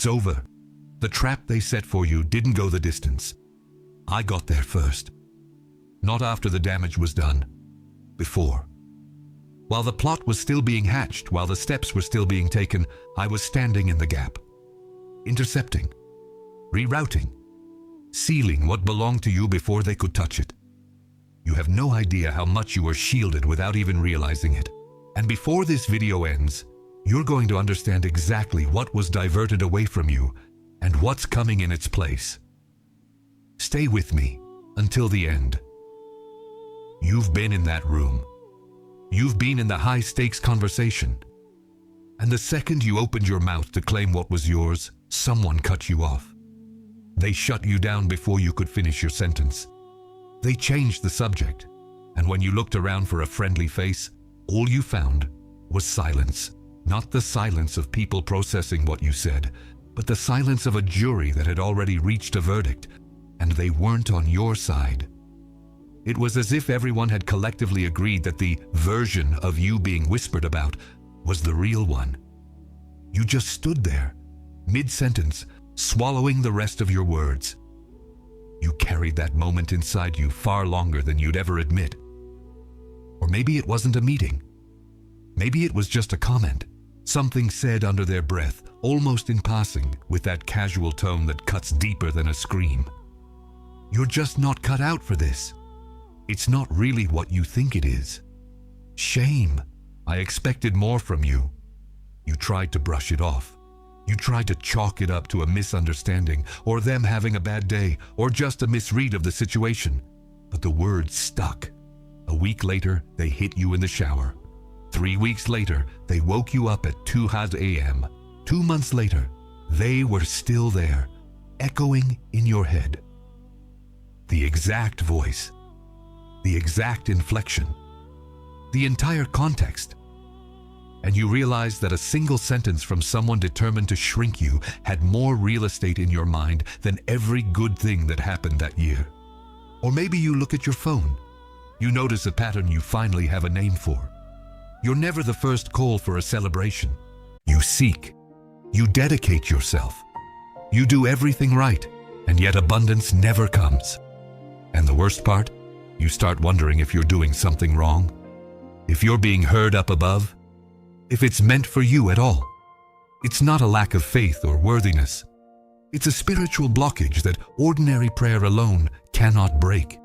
It's over. The trap they set for you didn't go the distance. I got there first. Not after the damage was done. Before. While the plot was still being hatched, while the steps were still being taken, I was standing in the gap. Intercepting. Rerouting. Sealing what belonged to you before they could touch it. You have no idea how much you were shielded without even realizing it. And before this video ends, you're going to understand exactly what was diverted away from you and what's coming in its place. Stay with me until the end. You've been in that room. You've been in the high-stakes conversation. And the second you opened your mouth to claim what was yours, someone cut you off. They shut you down before you could finish your sentence. They changed the subject, and when you looked around for a friendly face, all you found was silence. Not the silence of people processing what you said, but the silence of a jury that had already reached a verdict, and they weren't on your side. It was as if everyone had collectively agreed that the version of you being whispered about was the real one. You just stood there, mid-sentence, swallowing the rest of your words. You carried that moment inside you far longer than you'd ever admit. Or maybe it wasn't a meeting. Maybe it was just a comment, something said under their breath, almost in passing, with that casual tone that cuts deeper than a scream. You're just not cut out for this. It's not really what you think it is. Shame. I expected more from you. You tried to brush it off. You tried to chalk it up to a misunderstanding, or them having a bad day, or just a misread of the situation. But the words stuck. A week later, they hit you in the shower. 3 weeks later, they woke you up at 2 a.m. 2 months later, they were still there, echoing in your head. The exact voice, the exact inflection, the entire context. And you realized that a single sentence from someone determined to shrink you had more real estate in your mind than every good thing that happened that year. Or maybe you look at your phone. You notice a pattern you finally have a name for. You're never the first call for a celebration. You seek. You dedicate yourself. You do everything right, and yet abundance never comes. And the worst part? You start wondering if you're doing something wrong, if you're being heard up above, if it's meant for you at all. It's not a lack of faith or worthiness. It's a spiritual blockage that ordinary prayer alone cannot break.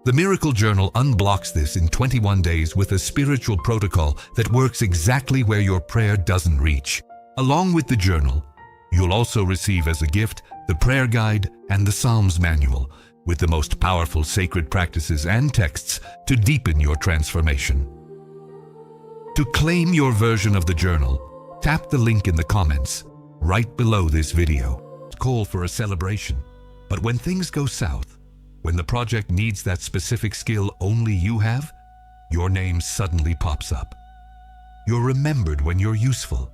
The Miracle Journal unblocks this in 21 days with a spiritual protocol that works exactly where your prayer doesn't reach. Along with the journal, you'll also receive as a gift the prayer guide and the Psalms manual, with the most powerful sacred practices and texts to deepen your transformation. To claim your version of the journal, tap the link in the comments right below this video. Call for a celebration. But when things go south, when the project needs that specific skill only you have, your name suddenly pops up. You're remembered when you're useful.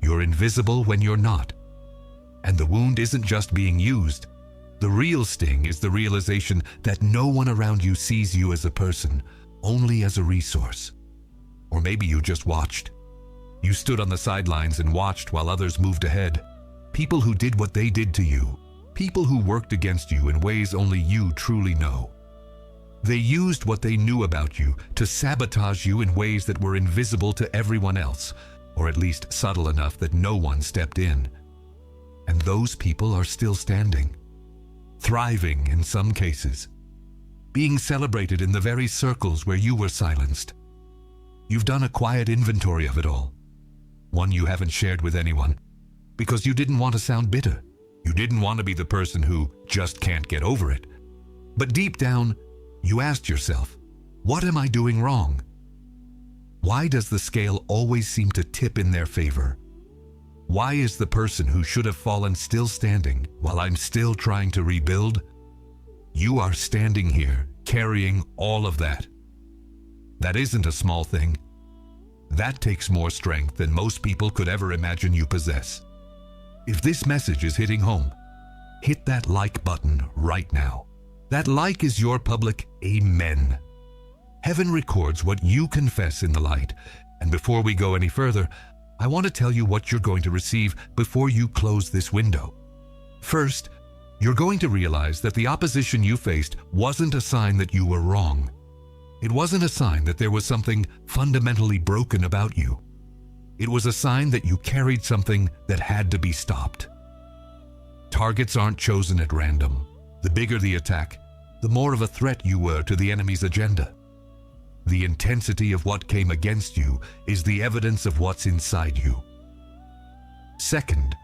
You're invisible when you're not. And the wound isn't just being used. The real sting is the realization that no one around you sees you as a person, only as a resource. Or maybe you just watched. You stood on the sidelines and watched while others moved ahead. People who did what they did to you. People who worked against you in ways only you truly know. They used what they knew about you to sabotage you in ways that were invisible to everyone else, or at least subtle enough that no one stepped in. And those people are still standing. Thriving in some cases, being celebrated in the very circles where you were silenced. You've done a quiet inventory of it all, one you haven't shared with anyone, because you didn't want to sound bitter. You didn't want to be the person who just can't get over it. But deep down, you asked yourself, what am I doing wrong? Why does the scale always seem to tip in their favor? Why is the person who should have fallen still standing while I'm still trying to rebuild? You are standing here, carrying all of that. That isn't a small thing. That takes more strength than most people could ever imagine you possess. If this message is hitting home, hit that like button right now. That like is your public amen. Heaven records what you confess in the light. And before we go any further, I want to tell you what you're going to receive before you close this window. First, you're going to realize that the opposition you faced wasn't a sign that you were wrong. It wasn't a sign that there was something fundamentally broken about you. It was a sign that you carried something that had to be stopped. Targets aren't chosen at random. The bigger the attack, the more of a threat you were to the enemy's agenda. The intensity of what came against you is the evidence of what's inside you. Second,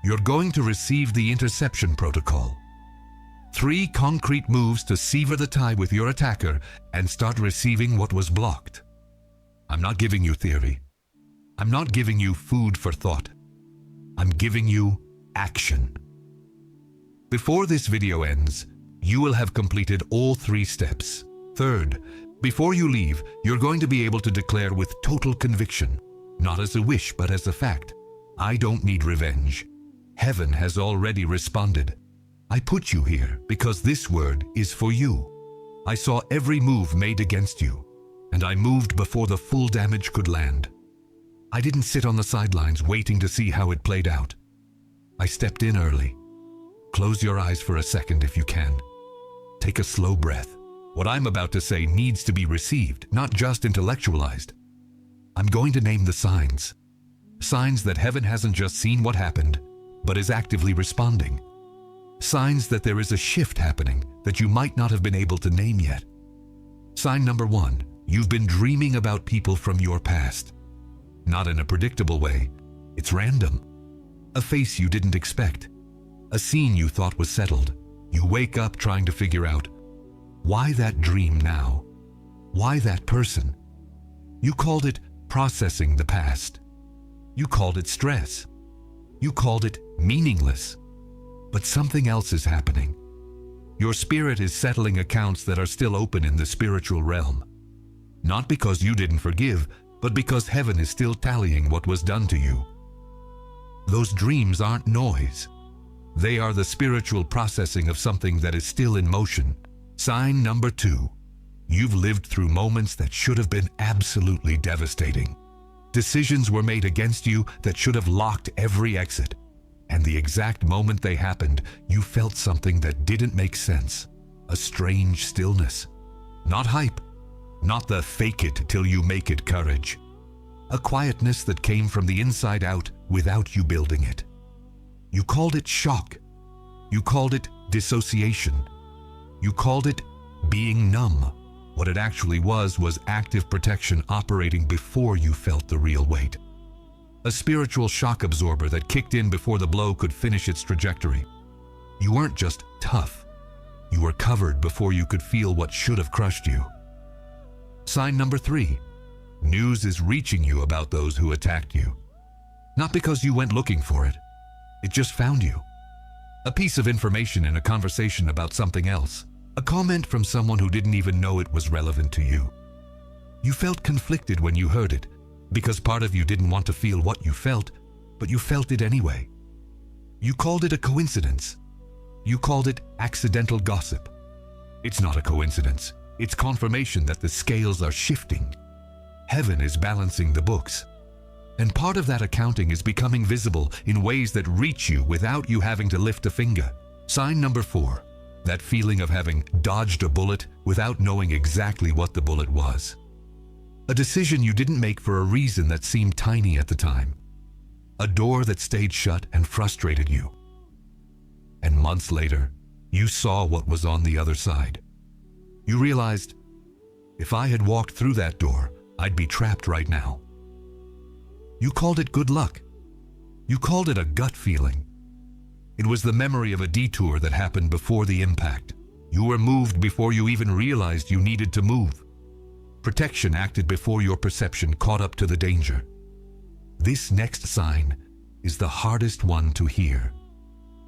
you're going to receive the interception protocol. 3 concrete moves to sever the tie with your attacker and start receiving what was blocked. I'm not giving you theory. I'm not giving you food for thought. I'm giving you action. Before this video ends, you will have completed all 3 steps. Third, before you leave, you're going to be able to declare with total conviction, not as a wish but as a fact, I don't need revenge. Heaven has already responded. I put you here because this word is for you. I saw every move made against you, and I moved before the full damage could land. I didn't sit on the sidelines waiting to see how it played out. I stepped in early. Close your eyes for a second if you can. Take a slow breath. What I'm about to say needs to be received, not just intellectualized. I'm going to name the signs. Signs that heaven hasn't just seen what happened, but is actively responding. Signs that there is a shift happening that you might not have been able to name yet. Sign number 1, you've been dreaming about people from your past. Not in a predictable way. It's random. A face you didn't expect. A scene you thought was settled. You wake up trying to figure out, why that dream now? Why that person? You called it processing the past. You called it stress. You called it meaningless. But something else is happening. Your spirit is settling accounts that are still open in the spiritual realm. Not because you didn't forgive, but because heaven is still tallying what was done to you. Those dreams aren't noise. They are the spiritual processing of something that is still in motion. Sign number 2. You've lived through moments that should have been absolutely devastating. Decisions were made against you that should have locked every exit. And the exact moment they happened, you felt something that didn't make sense. A strange stillness. Not hype. Not the fake it till you make it courage. A quietness that came from the inside out without you building it. You called it shock. You called it dissociation. You called it being numb. What it actually was active protection operating before you felt the real weight. A spiritual shock absorber that kicked in before the blow could finish its trajectory. You weren't just tough. You were covered before you could feel what should have crushed you. Sign number 3. News is reaching you about those who attacked you. Not because you went looking for it. It just found you. A piece of information in a conversation about something else. A comment from someone who didn't even know it was relevant to you. You felt conflicted when you heard it, because part of you didn't want to feel what you felt, but you felt it anyway. You called it a coincidence. You called it accidental gossip. It's not a coincidence. It's confirmation that the scales are shifting. Heaven is balancing the books. And part of that accounting is becoming visible in ways that reach you without you having to lift a finger. Sign number 4. That feeling of having dodged a bullet without knowing exactly what the bullet was. A decision you didn't make for a reason that seemed tiny at the time. A door that stayed shut and frustrated you. And months later, you saw what was on the other side. You realized, if I had walked through that door, I'd be trapped right now. You called it good luck. You called it a gut feeling. It was the memory of a detour that happened before the impact. You were moved before you even realized you needed to move. Protection acted before your perception caught up to the danger. This next sign is the hardest one to hear.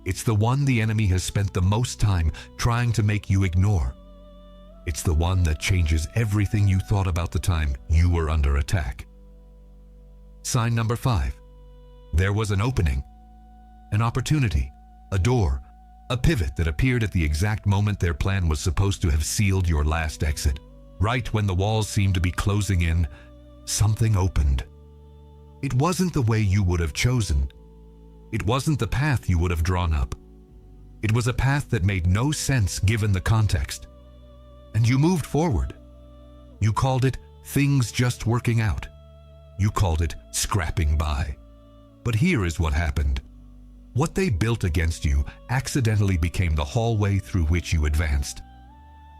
It's the one the enemy has spent the most time trying to make you ignore. It's the one that changes everything you thought about the time you were under attack. Sign number 5. There was an opening, an opportunity, a door, a pivot that appeared at the exact moment their plan was supposed to have sealed your last exit. Right when the walls seemed to be closing in, something opened. It wasn't the way you would have chosen. It wasn't the path you would have drawn up. It was a path that made no sense given the context. And you moved forward. You called it things just working out. You called it scrapping by. But here is what happened. What they built against you accidentally became the hallway through which you advanced.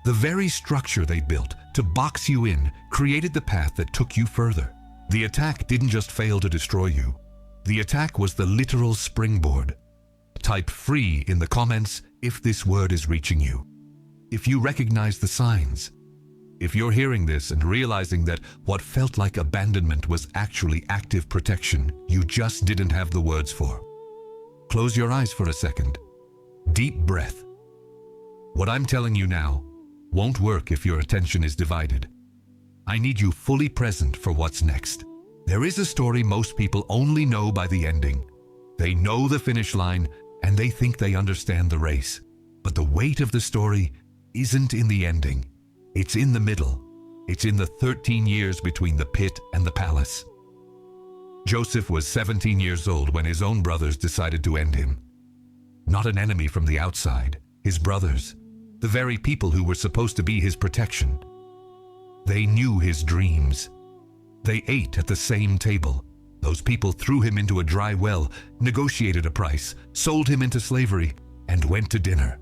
The very structure they built to box you in created the path that took you further. The attack didn't just fail to destroy you. The attack was the literal springboard. Type free in the comments if this word is reaching you. If you recognize the signs. If you're hearing this and realizing that what felt like abandonment was actually active protection you just didn't have the words for. Close your eyes for a second. Deep breath. What I'm telling you now won't work if your attention is divided. I need you fully present for what's next. There is a story most people only know by the ending. They know the finish line and they think they understand the race. But the weight of the story isn't in the ending. It's in the middle. It's in the 13 years between the pit and the palace. Joseph was 17 years old when his own brothers decided to end him. Not an enemy from the outside, his brothers, the very people who were supposed to be his protection. They knew his dreams. They ate at the same table. Those people threw him into a dry well, negotiated a price, sold him into slavery, and went to dinner.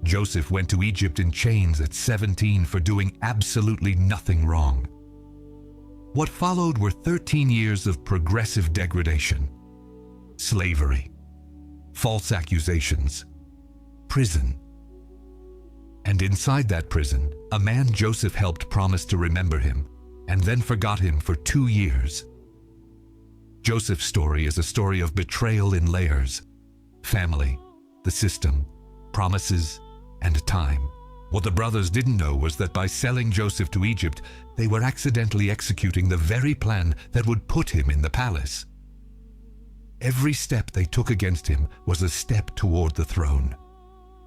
Joseph went to Egypt in chains at 17 for doing absolutely nothing wrong. What followed were 13 years of progressive degradation, slavery, false accusations, prison. And inside that prison, a man Joseph helped promised to remember him, and then forgot him for 2 years. Joseph's story is a story of betrayal in layers: family, the system, promises, and time. What the brothers didn't know was that by selling Joseph to Egypt, they were accidentally executing the very plan that would put him in the palace. Every step they took against him was a step toward the throne.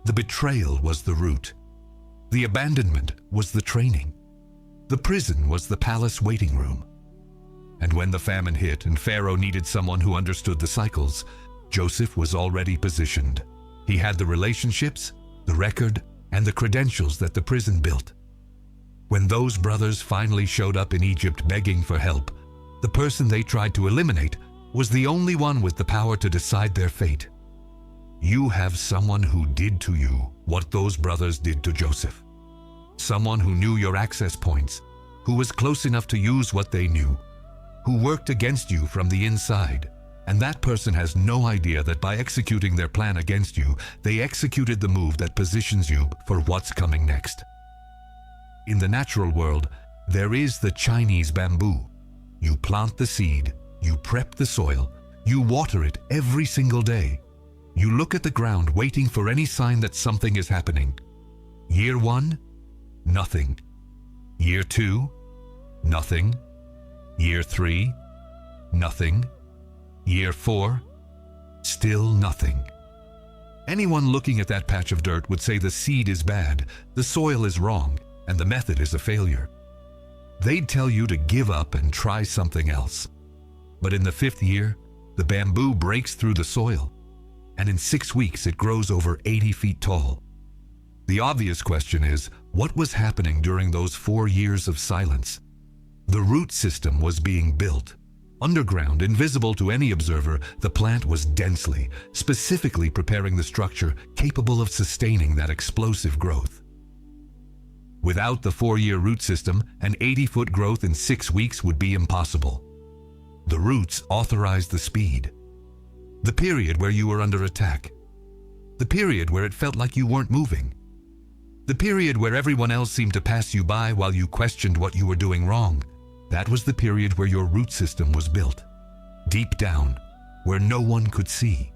The betrayal was the root. The abandonment was the training. The prison was the palace waiting room. And when the famine hit and Pharaoh needed someone who understood the cycles, Joseph was already positioned. He had the relationships, the record, and the credentials that the prison built. When those brothers finally showed up in Egypt begging for help, the person they tried to eliminate was the only one with the power to decide their fate. You have someone who did to you what those brothers did to Joseph. Someone who knew your access points, who was close enough to use what they knew, who worked against you from the inside. And that person has no idea that by executing their plan against you, they executed the move that positions you for what's coming next. In the natural world, there is the Chinese bamboo. You plant the seed, you prep the soil, you water it every single day. You look at the ground waiting for any sign that something is happening. Year 1, nothing. Year 2, nothing. Year 3, nothing. Year 4, still nothing. Anyone looking at that patch of dirt would say the seed is bad, the soil is wrong, and the method is a failure. They'd tell you to give up and try something else. But in the 5th year, the bamboo breaks through the soil, and in 6 weeks it grows over 80 feet tall. The obvious question is, what was happening during those 4 years of silence? The root system was being built. Underground, invisible to any observer, the plant was densely, specifically preparing the structure capable of sustaining that explosive growth. Without the 4-year root system, an 80-foot growth in 6 weeks would be impossible. The roots authorized the speed. The period where you were under attack. The period where it felt like you weren't moving. The period where everyone else seemed to pass you by while you questioned what you were doing wrong. That was the period where your root system was built. Deep down, where no one could see.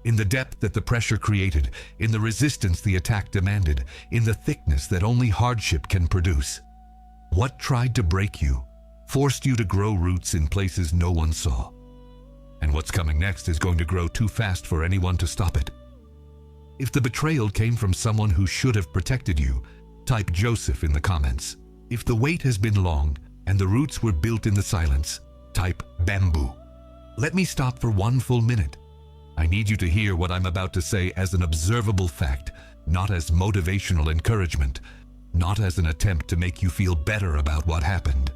In the depth that the pressure created, in the resistance the attack demanded, in the thickness that only hardship can produce. What tried to break you, forced you to grow roots in places no one saw. And what's coming next is going to grow too fast for anyone to stop it. If the betrayal came from someone who should have protected you, type Joseph in the comments. If the wait has been long, and the roots were built in the silence, type bamboo. Let me stop for one full minute. I need you to hear what I'm about to say as an observable fact, not as motivational encouragement, not as an attempt to make you feel better about what happened.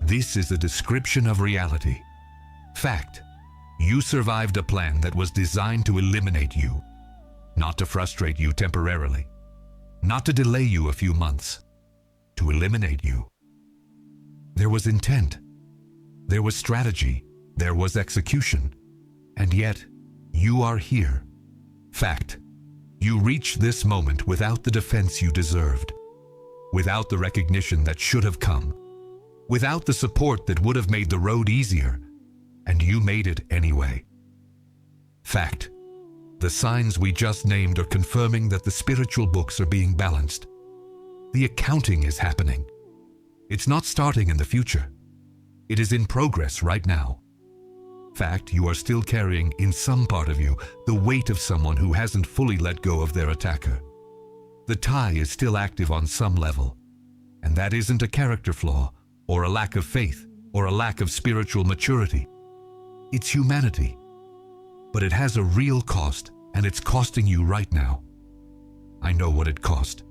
This is a description of reality. Fact. You survived a plan that was designed to eliminate you, not to frustrate you temporarily, not to delay you a few months, to eliminate you. There was intent, there was strategy, there was execution, and yet you are here. Fact. You reached this moment without the defense you deserved, without the recognition that should have come, without the support that would have made the road easier, and you made it anyway. Fact. The signs we just named are confirming that the spiritual books are being balanced. The accounting is happening. It's not starting in the future. It is in progress right now. Fact, you are still carrying, in some part of you, the weight of someone who hasn't fully let go of their attacker. The tie is still active on some level, and that isn't a character flaw, or a lack of faith, or a lack of spiritual maturity. It's humanity. But it has a real cost, and it's costing you right now. I know what it cost.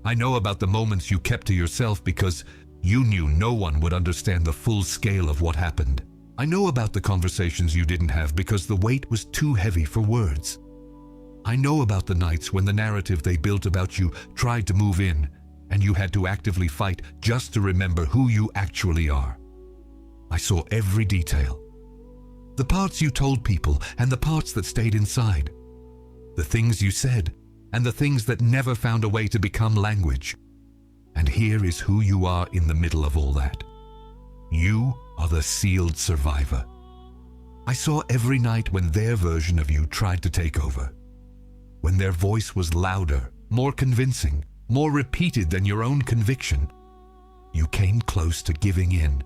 I know about the moments you kept to yourself because you knew no one would understand the full scale of what happened. I know about the conversations you didn't have because the weight was too heavy for words. I know about the nights when the narrative they built about you tried to move in, and you had to actively fight just to remember who you actually are. I saw every detail. The parts you told people and the parts that stayed inside. The things you said and the things that never found a way to become language. And here is who you are in the middle of all that. You are the sealed survivor. I saw every night when their version of you tried to take over. When their voice was louder, more convincing, more repeated than your own conviction. You came close to giving in.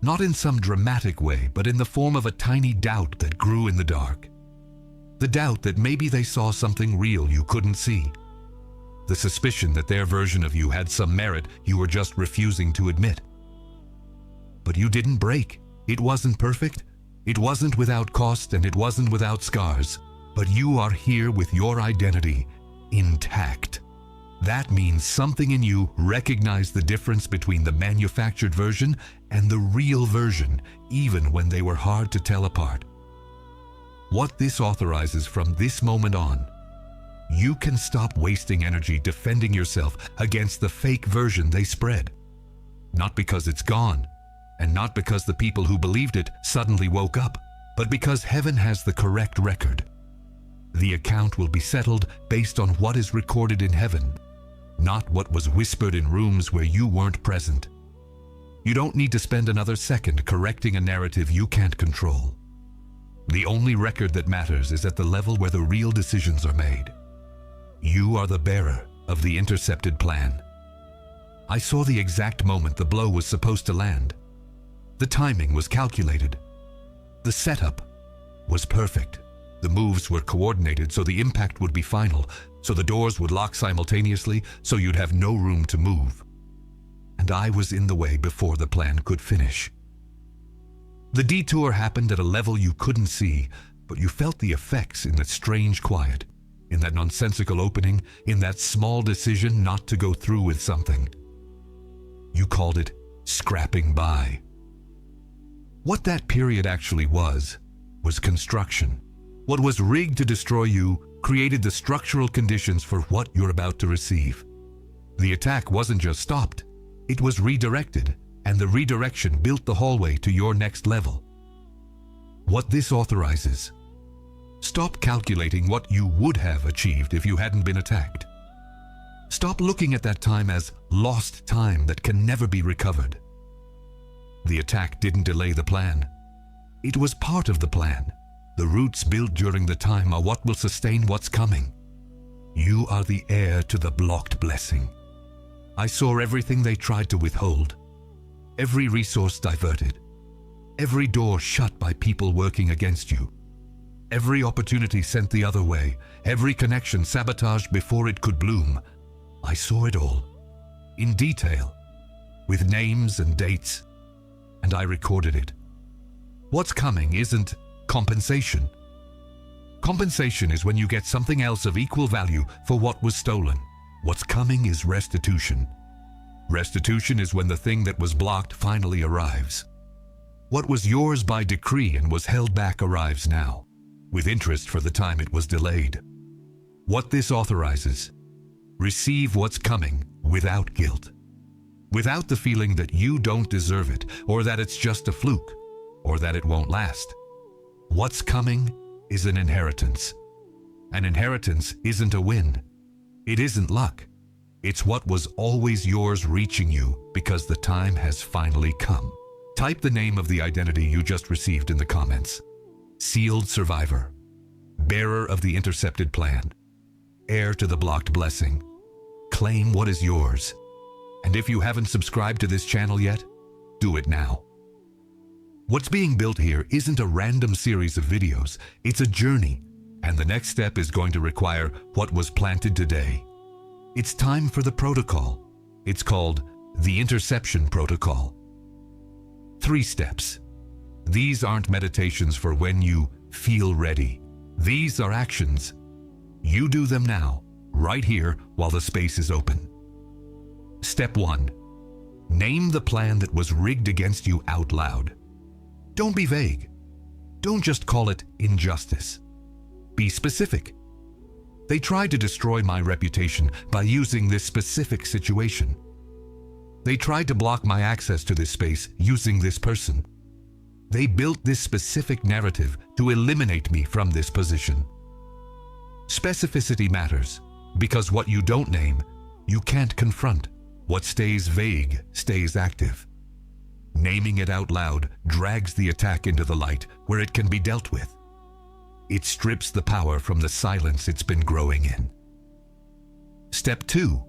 Not in some dramatic way, but in the form of a tiny doubt that grew in the dark. The doubt that maybe they saw something real you couldn't see. The suspicion that their version of you had some merit you were just refusing to admit. But you didn't break. It wasn't perfect. It wasn't without cost and it wasn't without scars. But you are here with your identity intact. That means something in you recognized the difference between the manufactured version and the real version, even when they were hard to tell apart. What this authorizes from this moment on, you can stop wasting energy defending yourself against the fake version they spread. Not because it's gone, and not because the people who believed it suddenly woke up, but because heaven has the correct record. The account will be settled based on what is recorded in heaven, not what was whispered in rooms where you weren't present. You don't need to spend another second correcting a narrative you can't control. The only record that matters is at the level where the real decisions are made. You are the bearer of the intercepted plan. I saw the exact moment the blow was supposed to land. The timing was calculated. The setup was perfect. The moves were coordinated so the impact would be final, so the doors would lock simultaneously, so you'd have no room to move. And I was in the way before the plan could finish. The detour happened at a level you couldn't see, but you felt the effects in that strange quiet, in that nonsensical opening, in that small decision not to go through with something. You called it scrapping by. What that period actually was construction. What was rigged to destroy you created the structural conditions for what you're about to receive. The attack wasn't just stopped, it was redirected, and the redirection built the hallway to your next level. What this authorizes: stop calculating what you would have achieved if you hadn't been attacked. Stop looking at that time as lost time that can never be recovered. The attack didn't delay the plan. It was part of the plan. The roots built during the time are what will sustain what's coming. You are the heir to the blocked blessing. I saw everything they tried to withhold. Every resource diverted. Every door shut by people working against you. Every opportunity sent the other way. Every connection sabotaged before it could bloom. I saw it all. In detail. With names and dates. and I recorded it. What's coming isn't compensation. Compensation is when you get something else of equal value for what was stolen. What's coming is restitution. Restitution is when the thing that was blocked finally arrives. What was yours by decree and was held back arrives now, with interest for the time it was delayed. What this authorizes: receive what's coming without guilt, without the feeling that you don't deserve it, or that it's just a fluke, or that it won't last. What's coming is an inheritance. An inheritance isn't a win. It isn't luck. It's what was always yours reaching you because the time has finally come. Type the name of the identity you just received in the comments. Sealed survivor, bearer of the intercepted plan, heir to the blocked blessing. Claim what is yours. And if you haven't subscribed to this channel yet, do it now. What's being built here isn't a random series of videos, it's a journey, and the next step is going to require what was planted today. It's time for the protocol. It's called the Interception Protocol. 3 steps. These aren't meditations for when you feel ready. These are actions. You do them now, right here, while the space is open. Step 1. Name the plan that was rigged against you out loud. Don't be vague. Don't just call it injustice. Be specific. They tried to destroy my reputation by using this specific situation. They tried to block my access to this space using this person. They built this specific narrative to eliminate me from this position. Specificity matters, because what you don't name, you can't confront. What stays vague stays active. Naming it out loud drags the attack into the light where it can be dealt with. It strips the power from the silence it's been growing in. Step 2.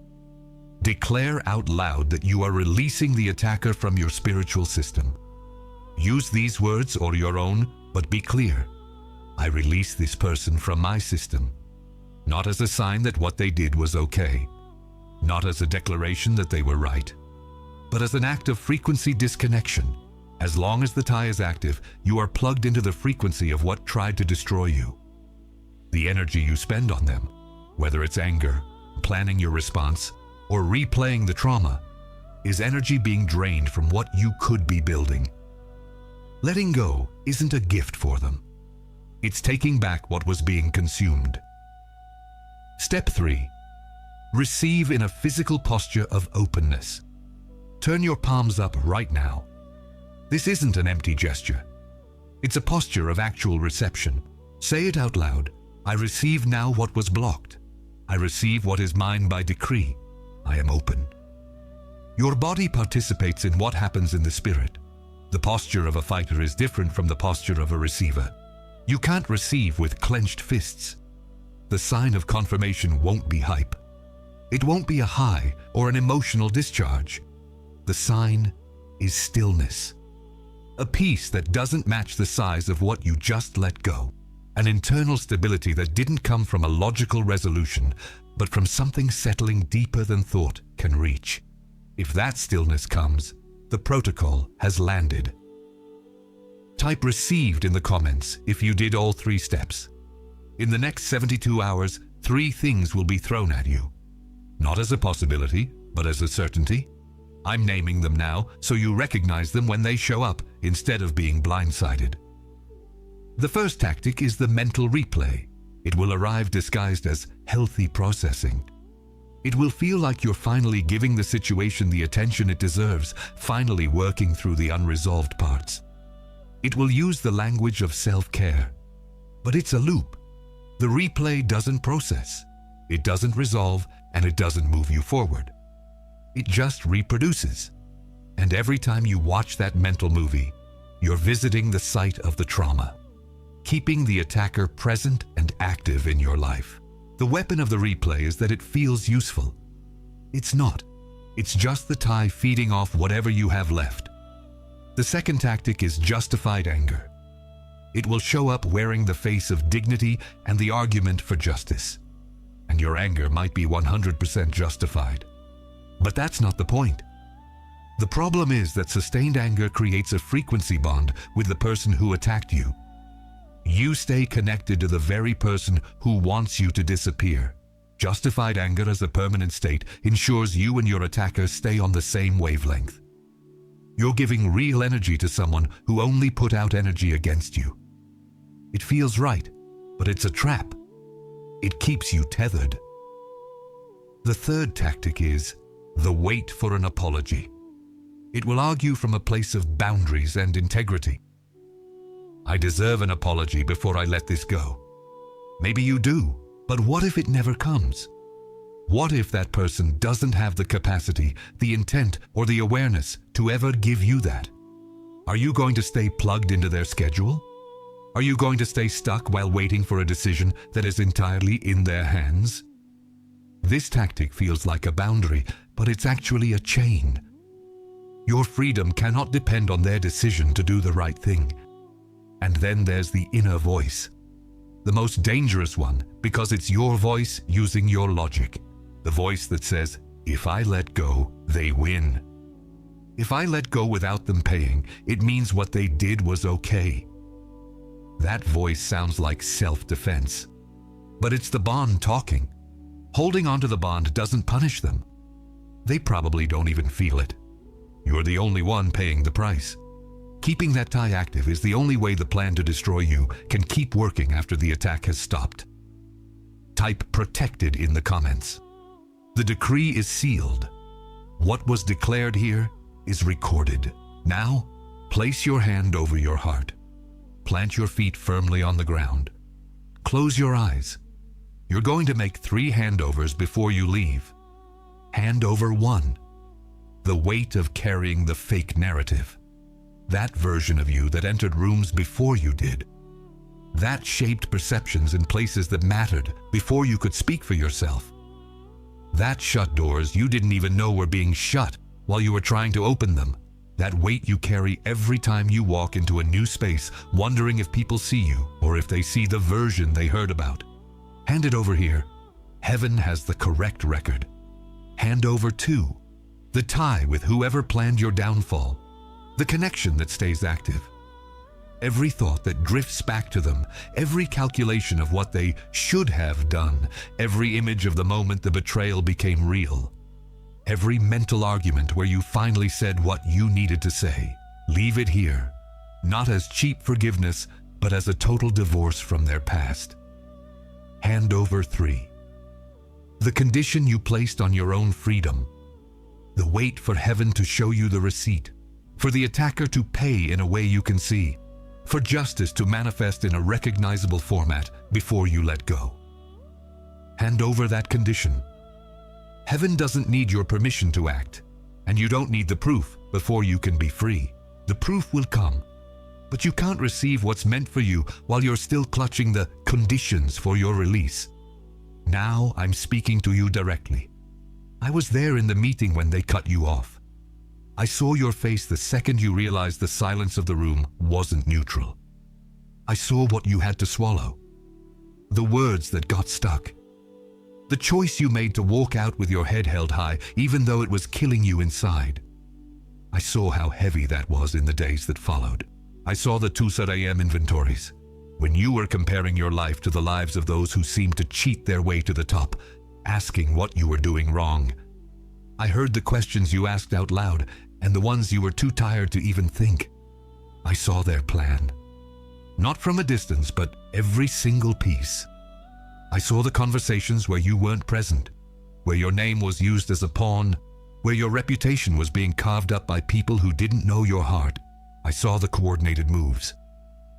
Declare out loud that you are releasing the attacker from your spiritual system. Use these words or your own, but be clear. I release this person from my system, not as a sign that what they did was okay, not as a declaration that they were right, but as an act of frequency disconnection. As long as the tie is active, you are plugged into the frequency of what tried to destroy you. The energy you spend on them, whether it's anger, planning your response, or replaying the trauma, is energy being drained from what you could be building. Letting go isn't a gift for them. It's taking back what was being consumed. Step 3. Receive in a physical posture of openness. Turn your palms up right now. This isn't an empty gesture. It's a posture of actual reception. Say it out loud. I receive now what was blocked. I receive what is mine by decree. I am open. Your body participates in what happens in the spirit. The posture of a fighter is different from the posture of a receiver. You can't receive with clenched fists. The sign of confirmation won't be hype. It won't be a high or an emotional discharge. The sign is stillness. A peace that doesn't match the size of what you just let go. An internal stability that didn't come from a logical resolution, but from something settling deeper than thought can reach. If that stillness comes, the protocol has landed. Type received in the comments if you did all 3 steps. In the next 72 hours, 3 things will be thrown at you. Not as a possibility, but as a certainty. I'm naming them now so you recognize them when they show up instead of being blindsided. The first tactic is the mental replay. It will arrive disguised as healthy processing. It will feel like you're finally giving the situation the attention it deserves, finally working through the unresolved parts. It will use the language of self-care. But it's a loop. The replay doesn't process. It doesn't resolve, and it doesn't move you forward. It just reproduces. And every time you watch that mental movie, you're visiting the site of the trauma, keeping the attacker present and active in your life. The weapon of the replay is that it feels useful. It's not. It's just the tie feeding off whatever you have left. The second tactic is justified anger. It will show up wearing the face of dignity and the argument for justice. And your anger might be 100% justified. But that's not the point. The problem is that sustained anger creates a frequency bond with the person who attacked you. You stay connected to the very person who wants you to disappear. Justified anger as a permanent state ensures you and your attacker stay on the same wavelength. You're giving real energy to someone who only put out energy against you. It feels right, but it's a trap. It keeps you tethered. The third tactic is the wait for an apology. It will argue from a place of boundaries and integrity. I deserve an apology before I let this go. Maybe you do, but what if it never comes? What if that person doesn't have the capacity, the intent, or the awareness to ever give you that? Are you going to stay plugged into their schedule? Are you going to stay stuck while waiting for a decision that is entirely in their hands? This tactic feels like a boundary, but it's actually a chain. Your freedom cannot depend on their decision to do the right thing. And then there's the inner voice. The most dangerous one, because it's your voice using your logic. The voice that says, if I let go, they win. If I let go without them paying, it means what they did was okay. That voice sounds like self-defense. But it's the bond talking. Holding onto the bond doesn't punish them. They probably don't even feel it. You're the only one paying the price. Keeping that tie active is the only way the plan to destroy you can keep working after the attack has stopped. Type protected in the comments. The decree is sealed. What was declared here is recorded. Now, place your hand over your heart. Plant your feet firmly on the ground. Close your eyes. You're going to make 3 handovers before you leave. Handover 1. The weight of carrying the fake narrative. That version of you that entered rooms before you did. That shaped perceptions in places that mattered before you could speak for yourself. That shut doors you didn't even know were being shut while you were trying to open them. That weight you carry every time you walk into a new space, wondering if people see you or if they see the version they heard about. Hand it over here. Heaven has the correct record. Hand over 2. The tie with whoever planned your downfall. The connection that stays active. Every thought that drifts back to them, every calculation of what they should have done, every image of the moment the betrayal became real. Every mental argument where you finally said what you needed to say. Leave it here, not as cheap forgiveness, but as a total divorce from their past. Handover 3. The condition you placed on your own freedom. The wait for heaven to show you the receipt. For the attacker to pay in a way you can see. For justice to manifest in a recognizable format before you let go. Hand over that condition. Heaven doesn't need your permission to act, and you don't need the proof before you can be free. The proof will come, but you can't receive what's meant for you while you're still clutching the conditions for your release. Now I'm speaking to you directly. I was there in the meeting when they cut you off. I saw your face the second you realized the silence of the room wasn't neutral. I saw what you had to swallow. The words that got stuck. The choice you made to walk out with your head held high, even though it was killing you inside. I saw how heavy that was in the days that followed. I saw the 2 a.m. inventories, when you were comparing your life to the lives of those who seemed to cheat their way to the top, asking what you were doing wrong. I heard the questions you asked out loud, and the ones you were too tired to even think. I saw their plan. Not from a distance, but every single piece. I saw the conversations where you weren't present, where your name was used as a pawn, where your reputation was being carved up by people who didn't know your heart. I saw the coordinated moves.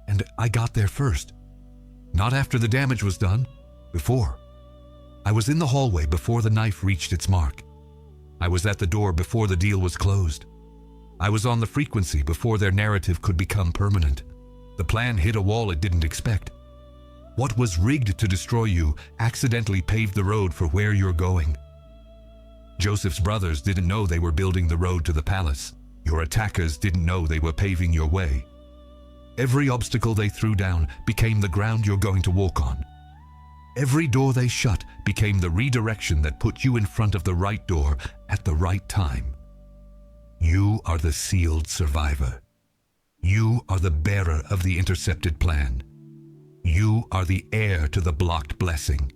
And I got there first. Not after the damage was done, before. I was in the hallway before the knife reached its mark. I was at the door before the deal was closed. I was on the frequency before their narrative could become permanent. The plan hit a wall it didn't expect. What was rigged to destroy you accidentally paved the road for where you're going. Joseph's brothers didn't know they were building the road to the palace. Your attackers didn't know they were paving your way. Every obstacle they threw down became the ground you're going to walk on. Every door they shut became the redirection that put you in front of the right door at the right time. You are the sealed survivor. You are the bearer of the intercepted plan. You are the heir to the blocked blessing.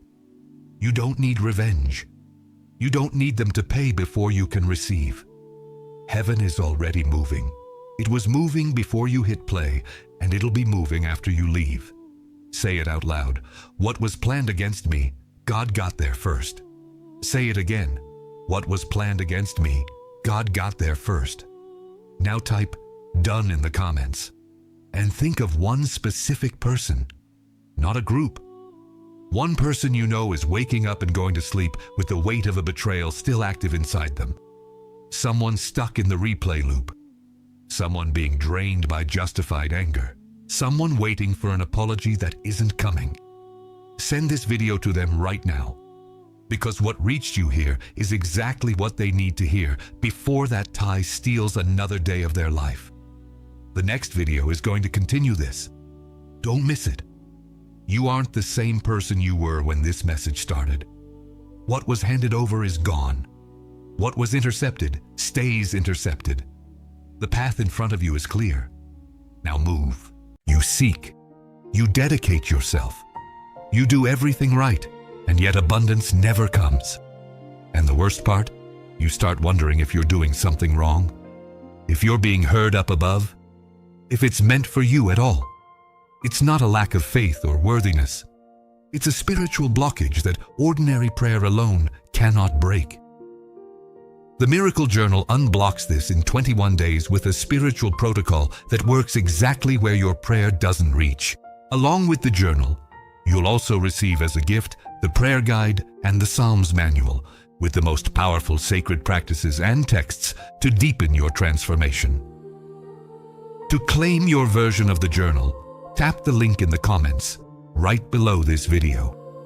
You don't need revenge. You don't need them to pay before you can receive. Heaven is already moving. It was moving before you hit play, and it'll be moving after you leave. Say it out loud. What was planned against me, God got there first. Say it again. What was planned against me, God got there first. Now type "done" in the comments. And think of one specific person, not a group. One person you know is waking up and going to sleep with the weight of a betrayal still active inside them. Someone stuck in the replay loop. Someone being drained by justified anger. Someone waiting for an apology that isn't coming. Send this video to them right now, because what reached you here is exactly what they need to hear before that tie steals another day of their life. The next video is going to continue this. Don't miss it. You aren't the same person you were when this message started. What was handed over is gone. What was intercepted stays intercepted. The path in front of you is clear. Now move. You seek. You dedicate yourself. You do everything right, and yet abundance never comes. And the worst part? You start wondering if you're doing something wrong, if you're being heard up above, if it's meant for you at all. It's not a lack of faith or worthiness. It's a spiritual blockage that ordinary prayer alone cannot break. The Miracle Journal unblocks this in 21 days with a spiritual protocol that works exactly where your prayer doesn't reach. Along with the journal, you'll also receive as a gift the prayer guide and the Psalms manual with the most powerful sacred practices and texts to deepen your transformation. To claim your version of the journal, tap the link in the comments right below this video.